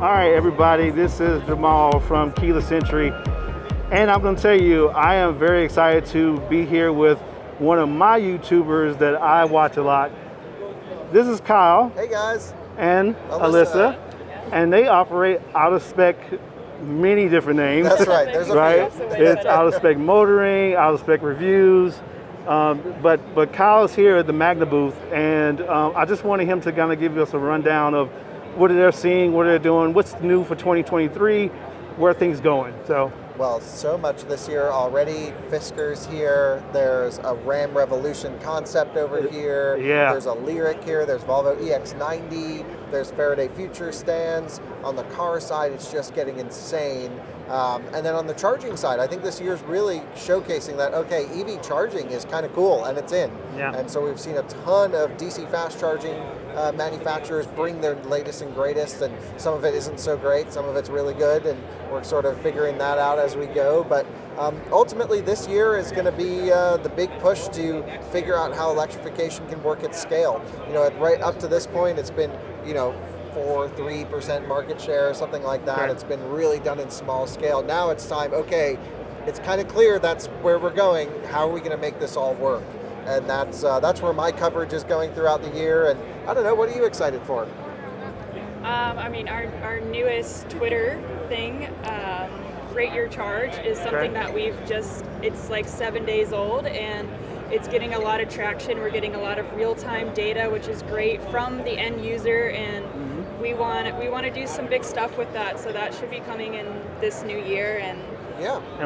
All right, everybody, this is Jamal from Keyless Entry, and I'm going to tell you, I am very excited to be here with one of my YouTubers that I watch a lot. This is Kyle. Hey guys. And Alyssa, and they operate Out of Spec, many different names. That's right. There's a right? few. It's Out of Spec Motoring, Out of Spec Reviews, but Kyle's here at the Magna booth, and I just wanted him to kind of give us a rundown of what they're seeing, what they're doing, what's new for 2023, where things going. Well, so much this year already. Fisker's here. There's a Ram Revolution concept over here. Yeah. There's a Lyric here. There's Volvo EX90. There's Faraday Future stands. On the car side, it's just getting insane. And then on the charging side, I think this year's really showcasing that, okay, EV charging is kind of cool, and it's in. Yeah. And so we've seen a ton of DC fast charging manufacturers bring their latest and greatest, and some of it isn't so great, some of it's really good, and we're sort of figuring that out as we go. But ultimately this year is going to be the big push to figure out how electrification can work at scale. You know, right up to this point, it's been, 3% market share, something like that. Okay. It's been really done in small scale. Now it's time, okay, it's kind of clear that's where we're going. How are we going to make this all work? And that's where my coverage is going throughout the year. And I don't know, what are you excited for? Our newest Twitter thing, Rate Your Charge, is something that it's like 7 days old, and it's getting a lot of traction. We're getting a lot of real-time data, which is great from the end user, and we want to do some big stuff with that. So that should be coming in this new year. And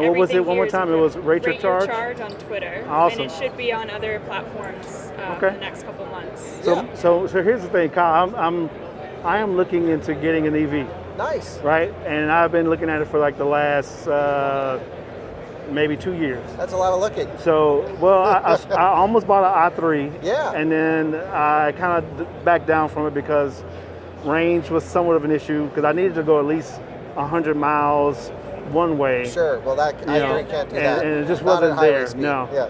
what was it one more time? It was Rate Your Charge? Rate Your Charge on Twitter. Awesome. And it should be on other platforms in the next couple months. So here's the thing, Kyle. I am looking into getting an EV. Nice. Right, and I've been looking at it for like the last maybe 2 years. That's a lot of looking. So, I almost bought an i3. Yeah. And then I kind of backed down from it because range was somewhat of an issue, because I needed to go at least 100 miles one way. Sure. Well, I can't do that. And it just Not wasn't at highway there. speed. No. Yeah.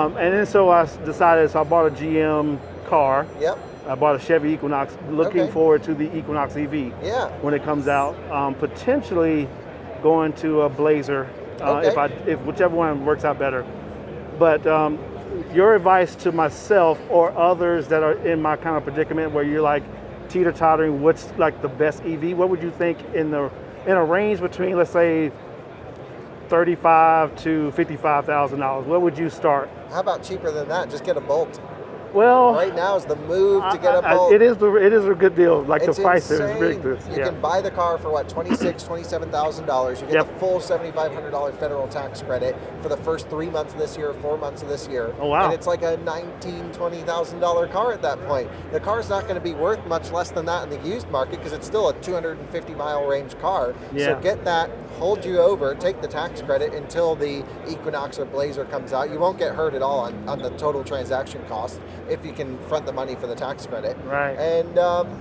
And then so I decided. So I bought a GM car. Yep. I bought a Chevy Equinox. Looking forward to the Equinox EV. Yeah. When it comes out. Potentially going to a Blazer. If whichever one works out better. But your advice to myself or others that are in my kind of predicament where you're like teeter-tottering, what's like the best EV? What would you think in a range between, let's say, $35,000 to $55,000? Where would you start? How about cheaper than that? Just get a Bolt. Well, right now is the move to get a Bolt. It is a good deal. Like it's the price insane. is ridiculous. You can buy the car for what, $27,000. You get the full $7,500 federal tax credit for the first 3 months of this year, 4 months of this year. Oh wow! And it's like a $19,000, $20,000 car at that point. The car's not going to be worth much less than that in the used market because it's still a 250-mile range car. Yeah. So get that, hold you over, take the tax credit until the Equinox or Blazer comes out. You won't get hurt at all on the total transaction cost if you can front the money for the tax credit. Right. And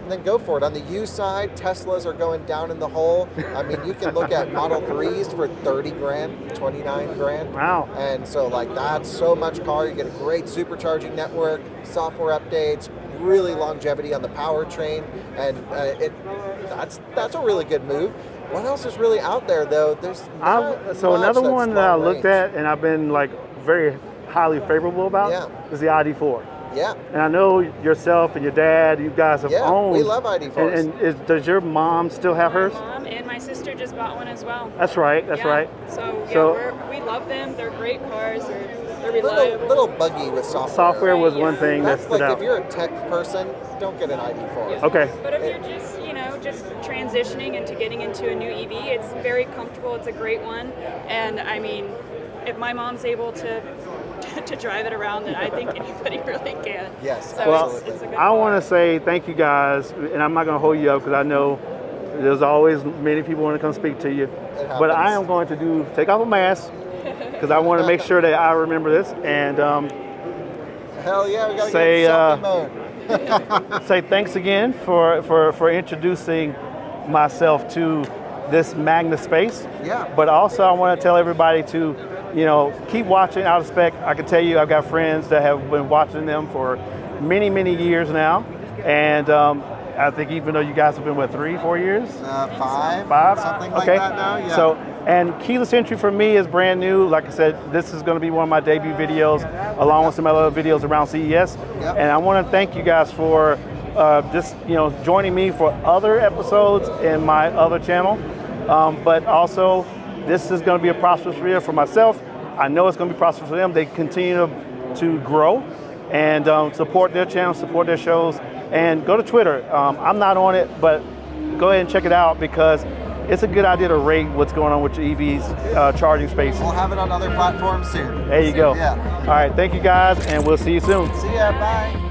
then go for it. On the used side, Teslas are going down in the hole. I mean, you can look at Model 3s for 30 grand, 29 grand. Wow. And so like that's so much car. You get a great supercharging network, software updates, really longevity on the powertrain, and that's a really good move. What else is really out there though? There's another one that I looked at and I've been like very highly favorable about is the ID4. Yeah. And I know yourself and your dad, you guys have owned. We love ID4s. And does your mom still have hers? My mom and my sister just bought one as well. That's right. Right. So we love them. They're great cars. They're reliable. Little buggy with software. Software was one thing that stood out. If you're a tech person, don't get an ID4. Yeah. Okay. But if you're just transitioning into getting into a new EV, it's very comfortable. It's a great one. And I mean, if my mom's able to drive it around, then I think anybody really can. Yes, so absolutely. It's a good I want to say thank you guys, and I'm not going to hold you up because I know there's always many people want to come speak to you. But I am going to take off a mask because I want to make sure that I remember this and hell yeah, we got to get selfie mode. Say thanks again for introducing myself to this Magna space. Yeah. But also I want to tell everybody to, keep watching Out of Spec. I can tell you I've got friends that have been watching them for many, many years now. And I think even though you guys have been, what, 3-4 years? 5, something like that now, yeah. So, and keyless entry for me is brand new. Like I said, this is going to be one of my debut videos, along with some other videos around CES. Yep. And I want to thank you guys for just joining me for other episodes in my other channel. But also, this is going to be a prosperous video for myself. I know it's going to be prosperous for them. They continue to grow and support their channel, support their shows, and go to Twitter. I'm not on it, but go ahead and check it out because it's a good idea to rate what's going on with your EVs charging space. We'll have it on other platforms soon. There you go. Yeah. All right, thank you guys, and we'll see you soon. See ya, bye.